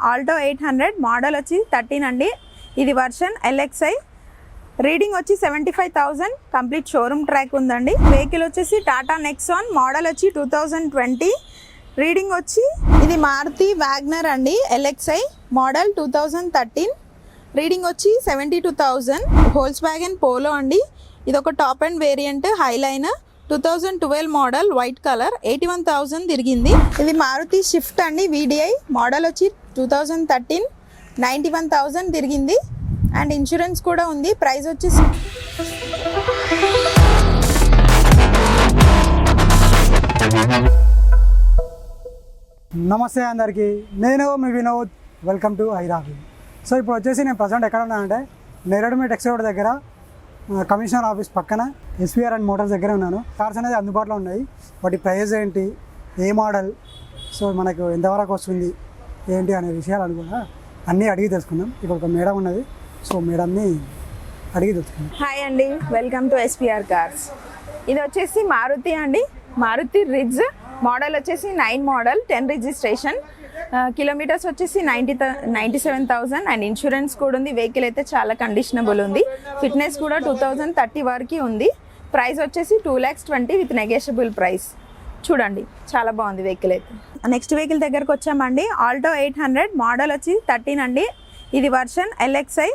Alto 800 model వచ్చి 13 అండి. ఇది వర్షన్ LXI. రీడింగ్ వచ్చి 75,000. కంప్లీట్ షోరూమ్ ట్రాక్ ఉందండి. వెహికల్ వచ్చేసి టాటా నెక్సాన్ మోడల్ వచ్చి 2020. రీడింగ్ వచ్చి ఇది మారుతి వ్యాగ్నర్ అండి. LXI model 2013. రీడింగ్ వచ్చి 72,000. వోల్క్స్వాగన్ పోలో అండి. ఇది ఒక top and variant highline 2012 model white colour 81,000 తిరిగింది. ఇది మారుతి షిఫ్ట్ అండి VDI మోడల్ వచ్చి 2013 91,000 తిరిగింది అండ్ ఇన్సూరెన్స్ కూడా ఉంది. ప్రైస్ వచ్చి నమస్తే అందరికీ, నేను మీ వినోద్. వెల్కమ్ టు హైరాబీ. సో ఇప్పుడు వచ్చేసి నేను ప్రజెంట్ ఎక్కడ ఉన్నా అంటే నేరడుమేట్ ఎక్స్ రోడ్ దగ్గర కమిషనర్ ఆఫీస్ పక్కన SVR అండ్ మోటార్స్ దగ్గర ఉన్నాను. కార్స్ అనేది అందుబాటులో ఉన్నాయి. వాటి ప్రైస్ ఏంటి, ఏ మోడల్, సో మనకు ఎంతవరకు వస్తుంది ఏంటి అనే విషయాలు కూడా అన్నీ అడిగి తెలుసుకుందాం. ఇప్పుడు ఒక మేడం ఉన్నది, సో మేడంని అడిగి తెలుసుకుందాం. హాయ్ అండి, వెల్కమ్ టు SPR కార్స్. ఇది వచ్చేసి మారుతి అండి, మారుతి రిడ్జ్ మోడల్ వచ్చేసి 9 మోడల్ 10 రిజిస్ట్రేషన్. కిలోమీటర్స్ వచ్చేసి 97,000 అండ్ ఇన్సూరెన్స్ కూడా ఉంది. వెహికల్ అయితే చాలా కండిషనబుల్ ఉంది. ఫిట్నెస్ కూడా 2030 వరకు ఉంది. ప్రైస్ వచ్చేసి 2,20,000 విత్ నెగోషియబుల్ ప్రైస్. చూడండి చాలా బాగుంది వెహికల్ అయితే. నెక్స్ట్ వెహికల్ దగ్గరకు వచ్చామండి. ఆల్టో 800 మోడల్ వచ్చి 13 అండి. ఇది వర్షన్ LXI.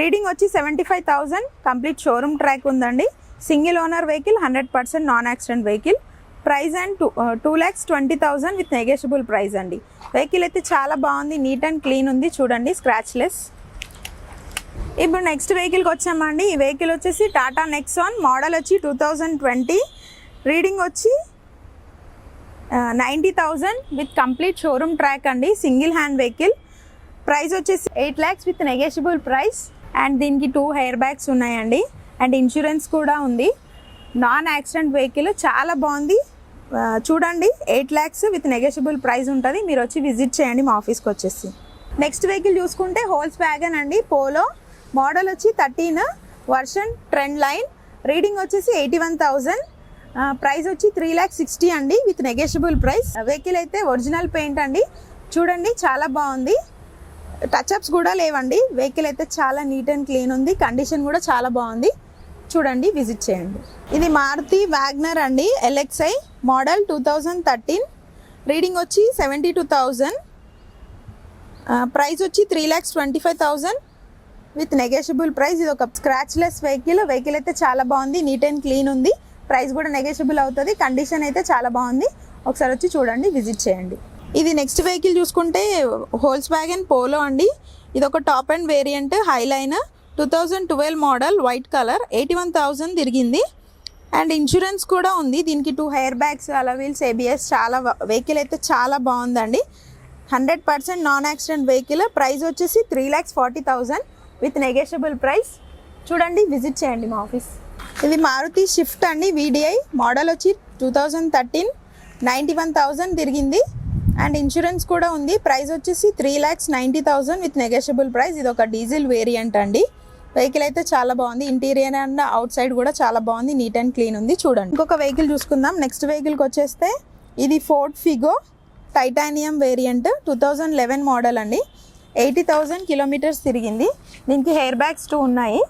రీడింగ్ వచ్చి 75,000. కంప్లీట్ షోరూమ్ ట్రాక్ ఉందండి. Single owner vehicle, 100% non accident vehicle. Price and 2,20,000 with negotiable price అండి. వెహికల్ అయితే చాలా బాగుంది, నీట్ అండ్ క్లీన్ ఉంది. చూడండి స్క్రాచ్లెస్. ఇప్పుడు నెక్స్ట్ వెహికల్కి వచ్చామండి. ఈ వెహికల్ వచ్చేసి టాటా నెక్సాన్ మోడల్ వచ్చి 2020. రీడింగ్ వచ్చి 90,000 విత్ కంప్లీట్ షోరూమ్ ట్రాక్ అండి. Single hand vehicle. ప్రైస్ వచ్చేసి 8 lakhs with negotiable price and దీనికి 2 ఎయిర్ బ్యాగ్స్ ఉన్నాయండి అండ్ ఇన్సూరెన్స్ కూడా ఉంది. నాన్ యాక్సిడెంట్ వెహికల్, చాలా బాగుంది. చూడండి 8 lakhs విత్ నెగోషియబుల్ ప్రైస్ ఉంటుంది. మీరు వచ్చి విజిట్ చేయండి మా ఆఫీస్కి వచ్చేసి. నెక్స్ట్ వెహికల్ చూసుకుంటే వోల్క్స్వాగన్ అండి పోలో మోడల్ వచ్చి 13 వర్షన్ ట్రెండ్ లైన్. రీడింగ్ వచ్చేసి 81,000. ప్రైస్ వచ్చి 3,60,000 అండి విత్ నెగోషియబుల్ ప్రైస్. వెహికల్ అయితే ఒరిజినల్ పెయింట్ అండి. చూడండి చాలా బాగుంది, టచ్అప్స్ కూడా లేవండి. వెహికల్ అయితే చాలా నీట్ అండ్ క్లీన్ ఉంది. కండిషన్ కూడా చాలా బాగుంది. చూడండి విజిట్ చేయండి. ఇది మారుతి వ్యాగ్నర్ అండి LXI మోడల్ 2013. రీడింగ్ వచ్చి 72,000. ప్రైస్ వచ్చి 3,25,000 విత్ నెగోషియబుల్ ప్రైస్. ఇది ఒక స్క్రాచ్లెస్ వెహికల్. వెహికల్ అయితే చాలా బాగుంది, నీట్ అండ్ క్లీన్ ఉంది. ప్రైస్ కూడా నెగోషియబుల్ అవుతుంది. కండిషన్ అయితే చాలా బాగుంది. ఒకసారి వచ్చి చూడండి, విజిట్ చేయండి. ఇది నెక్స్ట్ వెహికల్ చూసుకుంటే వోల్క్స్వాగన్ పోలో అండి. ఇది ఒక top and variant highline 2012 model white colour 81,000 తిరిగింది అండ్ ఇన్సూరెన్స్ కూడా ఉంది. దీనికి 2 ఎయిర్ బ్యాగ్స్, అలవీల్స్, ABS. చాలా వెహికల్ అయితే చాలా బాగుందండి. 100% నాన్ యాక్సిడెంట్ వెహికల్. ప్రైస్ వచ్చేసి 3,40,000 విత్ నెగోషియబుల్ ప్రైస్. చూడండి విజిట్ చేయండి మా ఆఫీస్. ఇది మారుతి షిఫ్ట్ అండి VDI మోడల్ వచ్చి 2013 91,000 తిరిగింది అండ్ ఇన్సూరెన్స్ కూడా ఉంది. ప్రైస్ వచ్చేసి 3,90,000 విత్ నెగోషియబుల్ ప్రైస్. ఇది ఒక డీజిల్ వేరియంట్ అండి. వెహికల్ అయితే చాలా బాగుంది. ఇంటీరియర్ అండ్ అవుట్ సైడ్ కూడా చాలా బాగుంది, నీట్ అండ్ క్లీన్ ఉంది. చూడండి ఇంకొక వెహికల్ చూసుకుందాం. నెక్స్ట్ వెహికల్కి వచ్చేస్తే ఇది Ford Figo titanium variant 2011 model అండి. 80,000 కిలోమీటర్స్ తిరిగింది. దీనికి ఎయిర్ బ్యాగ్స్ 2 ఉన్నాయి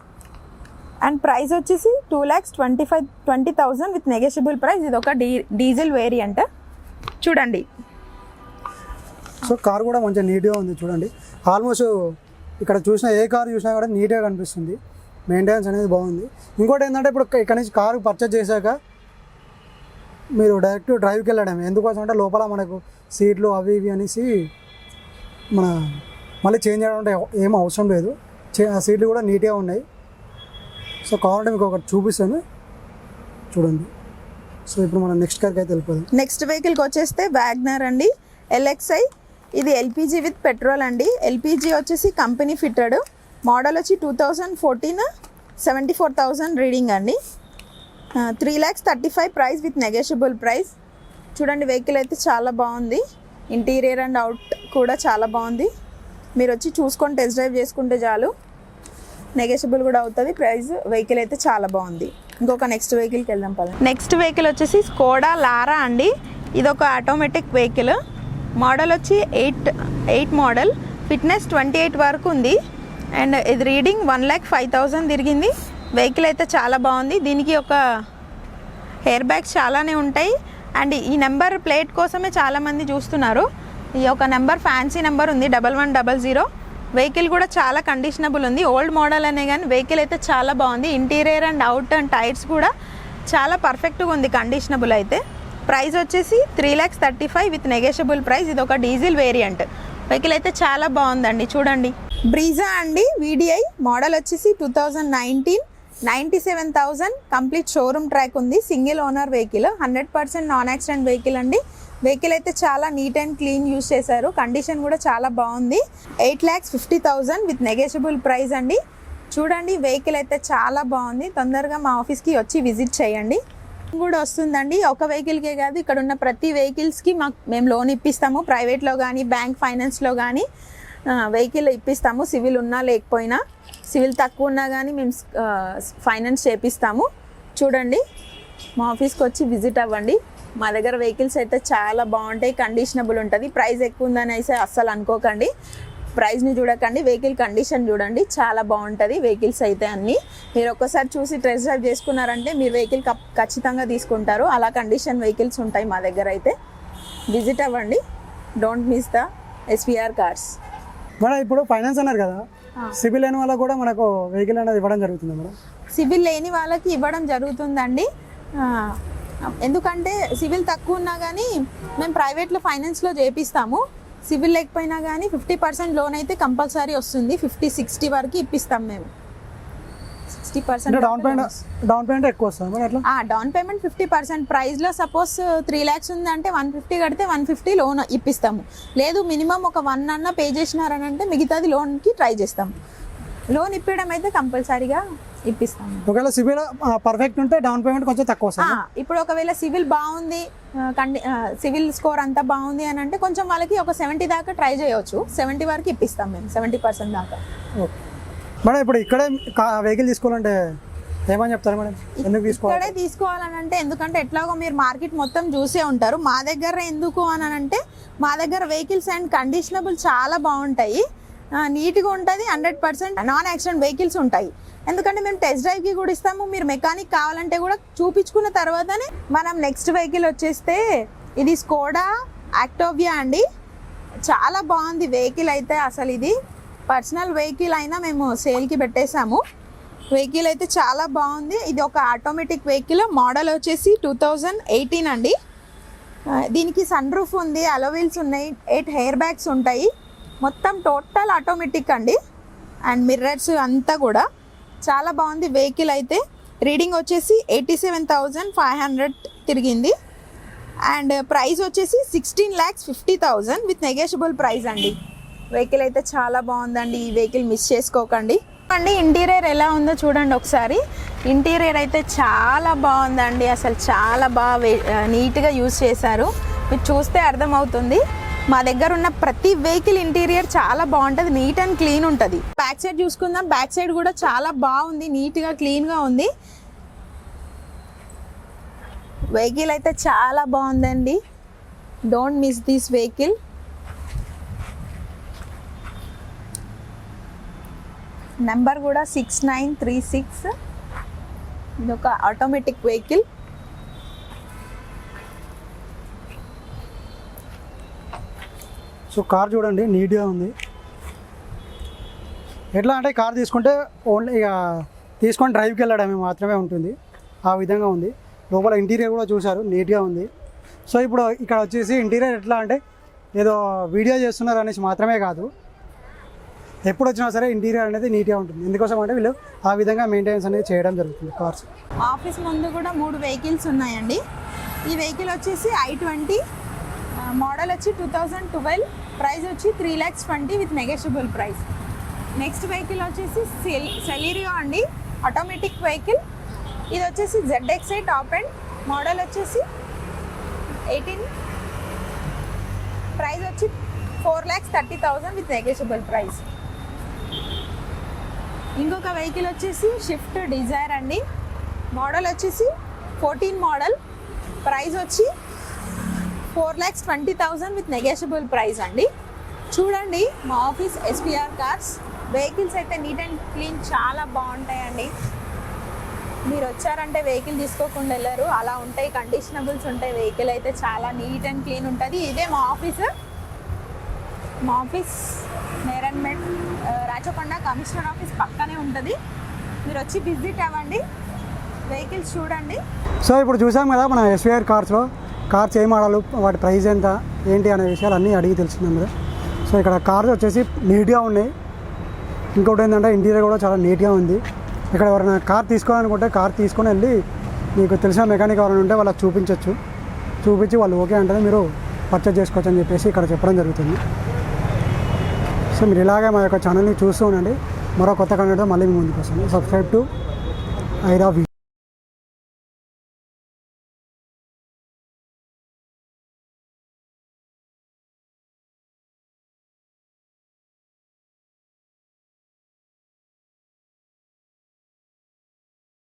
అండ్ ప్రైస్ వచ్చేసి 2,20,000 విత్ నెగోషియబుల్ ప్రైస్. ఇది ఒక డీజిల్ వేరియంట్. చూడండి సో కార్ కూడా మంచిగా నీట్గా ఉంది. చూడండి ఆల్మోస్ట్ ఇక్కడ చూసిన ఏ కార్ చూసినా కూడా నీట్గా కనిపిస్తుంది. మెయింటెనెన్స్ అనేది బాగుంది. ఇంకోటి ఏంటంటే ఇప్పుడు ఇక్కడ నుంచి కారు పర్చేజ్ చేశాక మీరు డైరెక్ట్ డ్రైవ్కి వెళ్ళడం. ఎందుకోసం అంటే లోపల మనకు సీట్లు అవి ఇవి అనేసి మళ్ళీ చేంజ్ చేయడం అంటే ఏం అవసరం లేదు. సీట్లు కూడా నీట్గా ఉన్నాయి. సో కావాలంటే మీకు ఒకటి చూపిస్తాను, చూడండి. సో ఇప్పుడు మనం నెక్స్ట్ కార్కి అయితే వెళ్ళిపోదాం. నెక్స్ట్ వెహికల్కి వచ్చేస్తే వ్యాగ్నర్ అండి LXI. ఇది LPG విత్ పెట్రోల్ అండి. LPG వచ్చేసి కంపెనీ ఫిట్టెడ్. మోడల్ వచ్చి 2014 74,000 రీడింగ్ అండి. 3,35,000 ప్రైస్ విత్ నెగోషియబుల్ ప్రైస్. చూడండి వెహికల్ అయితే చాలా బాగుంది. ఇంటీరియర్ అండ్ అవుట్ కూడా చాలా బాగుంది. మీరు వచ్చి చూసుకొని టెస్ట్ డ్రైవ్ చేసుకుంటే చాలు. నెగోషియబుల్ కూడా అవుతుంది ప్రైస్. వెహికల్ అయితే చాలా బాగుంది. ఇంకొక నెక్స్ట్ వెహికల్కి వెళ్దాం పద. నెక్స్ట్ వెహికల్ వచ్చేసి స్కోడా లారా అండి. ఇది ఒక ఆటోమేటిక్ వెహికల్. మోడల్ వచ్చి ఎయిట్ మోడల్, ఫిట్నెస్ 28 వరకు ఉంది. అండ్ ఇది రీడింగ్ 1,05,000 తిరిగింది. వెహికల్ అయితే చాలా బాగుంది. దీనికి ఒక హెయిర్ బ్యాగ్స్ చాలానే ఉంటాయి. అండ్ ఈ నెంబర్ ప్లేట్ కోసమే చాలామంది చూస్తున్నారు. ఈ ఒక నెంబర్ ఫ్యాన్సీ నెంబర్ ఉంది 1100. వెహికల్ కూడా చాలా కండిషనబుల్ ఉంది. ఓల్డ్ మోడల్ అనే కానీ వెహికల్ అయితే చాలా బాగుంది. Interior and out and tyres కూడా చాలా పర్ఫెక్ట్గా ఉంది, కండిషనబుల్ అయితే. ప్రైస్ వచ్చేసి 3,35,000 విత్ నెగోషియబుల్ ప్రైస్. ఇది ఒక డీజిల్ వేరియంట్. వెహికల్ అయితే చాలా బాగుందండి. చూడండి, బ్రీజా అండి, VDI మోడల్ వచ్చేసి 2019, 97,000 కంప్లీట్ షోరూమ్ ట్రాక్ ఉంది. Single owner vehicle, 100% non accident vehicle అండి. వెహికల్ అయితే చాలా నీట్ అండ్ క్లీన్ యూస్ చేశారు. కండిషన్ కూడా చాలా బాగుంది. 8,50,000 విత్ నెగోషియబుల్ ప్రైస్ అండి. చూడండి, వెహికల్ అయితే చాలా బాగుంది. తొందరగా మా ఆఫీస్కి వచ్చి విజిట్ చేయండి. కూడా వస్తుందండి. ఒక వెహికల్కే కాదు, ఇక్కడ ఉన్న ప్రతి వెహికల్స్కి మేము లోన్ ఇప్పిస్తాము. ప్రైవేట్లో కానీ బ్యాంక్ ఫైనాన్స్లో కానీ వెహికల్ ఇప్పిస్తాము. సివిల్ ఉన్నా లేకపోయినా, సివిల్ తక్కువ ఉన్నా కానీ మేము ఫైనాన్స్ చేపిస్తాము. చూడండి, మా ఆఫీస్కి వచ్చి విజిట్ అవ్వండి. మా దగ్గర వెహికల్స్ అయితే చాలా బాగుంటాయి, కండిషనబుల్ ఉంటుంది. ప్రైస్ ఎక్కువ ఉందని అయితే అస్సలు అనుకోకండి. ప్రైస్ని చూడకండి, వెహికల్ కండిషన్ చూడండి, చాలా బాగుంటుంది వెహికల్స్ అయితే అన్నీ. మీరు ఒక్కసారి చూసి టెస్ట్ డ్రైవ్ చేసుకున్నారంటే మీరు వెహికల్ ఖచ్చితంగా తీసుకుంటారు. అలా కండిషన్ వెహికల్స్ ఉంటాయి మా దగ్గర అయితే. విజిట్ అవ్వండి. Don't miss the SVR cars. Madam, ఇప్పుడు ఫైనాన్స్ అన్నారు కదా, సివిల్ లేని వాళ్ళకి కూడా మనకు వెహికల్ అనేది ఇవ్వడం జరుగుతుంది మేడం? సివిల్ లేని వాళ్ళకి ఇవ్వడం జరుగుతుందండి. ఎందుకంటే సివిల్ తక్కువ ఉన్నా కానీ మేము ప్రైవేట్లో ఫైనాన్స్లో చేపిస్తాము. సివిల్ లేకపోయినా కానీ 50% లోన్ అయితే కంపల్సరీ వస్తుంది. 50-60 వరకు ఇప్పిస్తాం మేము. 60% డౌన్ పేమెంట్ ఎక్కువ వస్తుంది అట్లా? Down payment 50%. ప్రైస్లో సపోజ్ 3 lakhs ఉంది అంటే 150 కడితే 150 లోన్ ఇప్పిస్తాము. లేదు మినిమం ఒక 1 అన్న పే చేసినారని అంటే మిగతాది లోన్కి ట్రై చేస్తాం. లోన్ ఇప్పడం అయితే కంపల్సరీగా ఇప్పిస్తాము. ఒకవేళ సివిల్ పర్ఫెక్ట్ ఉంటే డౌన్ పేమెంట్ కొంచెం తక్కువ వస్తుంది. ఇప్పుడు ఒకవేళ సివిల్ బాగుంది, సివిల్ స్కోర్ అంతా బాగుంది అని అంటే కొంచెం వాళ్ళకి ఒక 70 దాకా ట్రై చేయవచ్చు. 70 వరకు ఇప్పిస్తాం మేము, 70% దాకా. మేడం, ఇప్పుడు ఇక్కడే వెహికల్ తీసుకోవాలంటే ఏమని చెప్తారు మేడం? ఎందుకు తీసుకోవాలి? ఇక్కడే తీసుకోవాలని అంటే, ఎందుకంటే ఎట్లాగో మీరు మార్కెట్ మొత్తం చూసే ఉంటారు. మా దగ్గర ఎందుకు అని అంటే, మా దగ్గర వెహికల్స్ అండ్ కండిషనబుల్ చాలా బాగుంటాయి, నీట్గా ఉంటుంది. 100% నాన్ యాక్సిడెంట్ వెహికల్స్ ఉంటాయి. ఎందుకంటే మేము టెస్ట్ డ్రైవ్కి కూడా ఇస్తాము. మీరు మెకానిక్ కావాలంటే కూడా చూపించుకున్న తర్వాతనే మనం నెక్స్ట్ వెహికల్ వచ్చేస్తే ఇది స్కోడా ఆక్టోవియా అండి. చాలా బాగుంది వెహికల్ అయితే. అసలు ఇది పర్సనల్ వెహికల్ అయినా మేము సేల్కి పెట్టేశాము. వెహికల్ అయితే చాలా బాగుంది. ఇది ఒక ఆటోమేటిక్ వెహికల్. మోడల్ వచ్చేసి 2018 అండి. దీనికి సన్ రూఫ్ ఉంది, అలోవీల్స్ ఉన్నాయి, 8 హెయిర్ బ్యాగ్స్ ఉంటాయి. మొత్తం టోటల్ ఆటోమేటిక్ అండి. అండ్ మిర్రర్స్ అంతా కూడా చాలా బాగుంది వెహికల్ అయితే. రీడింగ్ వచ్చేసి 87,500 తిరిగింది. అండ్ ప్రైస్ వచ్చేసి 16,50,000 విత్ నెగోషియబుల్ ప్రైస్ అండి. వెహికల్ అయితే చాలా బాగుందండి. ఈ వెహికల్ మిస్ చేసుకోకండి అండి. ఇంటీరియర్ ఎలా ఉందో చూడండి ఒకసారి. ఇంటీరియర్ అయితే చాలా బాగుందండి. అసలు చాలా బాగా నీట్గా యూజ్ చేశారు. మీరు చూస్తే అర్థమవుతుంది. మా దగ్గర ఉన్న ప్రతి వెహికల్ ఇంటీరియర్ చాలా బాగుంటుంది, నీట్ అండ్ క్లీన్ ఉంటుంది. బ్యాక్ సైడ్ చూసుకుందాం. బ్యాక్ సైడ్ కూడా చాలా బాగుంది, నీట్గా క్లీన్గా ఉంది. వెహికల్ అయితే చాలా బాగుందండి. Don't miss this vehicle. Number కూడా 6936. ఇది ఒక ఆటోమేటిక్ వెహికల్. సో కార్ చూడండి, నీట్గా ఉంది. ఎట్లా అంటే కార్ తీసుకుంటే ఓన్లీ ఇక తీసుకొని డ్రైవ్కి వెళ్ళడమే మాత్రమే ఉంటుంది, ఆ విధంగా ఉంది. లోపల ఇంటీరియర్ కూడా చూశారు, నీట్గా ఉంది. సో ఇప్పుడు ఇక్కడ వచ్చేసి ఇంటీరియర్ ఎట్లా అంటే ఏదో వీడియో చేస్తున్నారు అనేసి మాత్రమే కాదు, ఎప్పుడు వచ్చినా సరే ఇంటీరియర్ అనేది నీట్గా ఉంటుంది. ఎందుకోసం అంటే వీళ్ళు ఆ విధంగా మెయింటెనెన్స్ అనేది చేయడం జరుగుతుంది కార్స్. ఆఫీస్ ముందు కూడా 3 వెహికల్స్ ఉన్నాయండి. ఈ వెహికల్ వచ్చేసి i20 మోడల్ వచ్చి 2012. ప్రైస్ వచ్చి 3,20,000 with negotiable price. Next vehicle వచ్చేసి సెలీరియో అండి, ఆటోమేటిక్ వెహికల్. ఇది వచ్చేసి ZXi టాప్ అండ్. మోడల్ వచ్చేసి 18. ప్రైస్ వచ్చి 4,30,000 విత్ నెగోషియబుల్ ప్రైస్. ఇంకొక వెహికల్ వచ్చేసి షిఫ్ట్ డిజైర్ అండి. మోడల్ వచ్చేసి 14 మోడల్. ప్రైస్ వచ్చి 4,20,000 విత్ నెగోషియబుల్ ప్రైస్ అండి. చూడండి మా ఆఫీస్ ఎస్పీఆర్ కార్స్. వెహికల్స్ అయితే నీట్ అండ్ క్లీన్ చాలా బాగుంటాయండి. మీరు వచ్చారంటే వెహికల్ తీసుకోకుండా వెళ్ళరు, అలా ఉంటాయి. కండిషనబుల్స్ ఉంటాయి. వెహికల్ అయితే చాలా నీట్ అండ్ క్లీన్ ఉంటుంది. ఇదే మా ఆఫీస్. మా ఆఫీస్ నేరన్మెట్ రాచకొండ కమిషనర్ ఆఫీస్ పక్కనే ఉంటుంది. మీరు వచ్చి విజిట్ అవ్వండి, వెహికల్స్ చూడండి. సో ఇప్పుడు చూసాం కదా మన ఎస్వీఆర్ కార్స్లో కార్స్ ఏ మోడల్, వాటి ప్రైస్ ఎంత ఏంటి అనే విషయాలు అన్నీ అడిగి తెలుసుకున్నాం కదా. సో ఇక్కడ కార్స్ వచ్చేసి నీట్గా ఉన్నాయి. ఇంకోటి ఏంటంటే ఇంటీరియర్ కూడా చాలా నీట్గా ఉంది. ఇక్కడ ఎవరైనా కార్ తీసుకోవాలనుకుంటే కార్ తీసుకొని వెళ్ళి మీకు తెలిసిన మెకానిక్ ఎవరైనా ఉంటే వాళ్ళకి చూపించి వాళ్ళు ఓకే అంటే మీరు పర్చేజ్ చేసుకోవచ్చు అని చెప్పేసి ఇక్కడ చెప్పడం జరుగుతుంది. సో మీరు ఇలాగే మా యొక్క ఛానల్ని చూస్తూ ఉండండి. మరో కొత్త కంటెంట్తో మళ్ళీ మీ ముందుకు వస్తాను. Subscribe to Aira.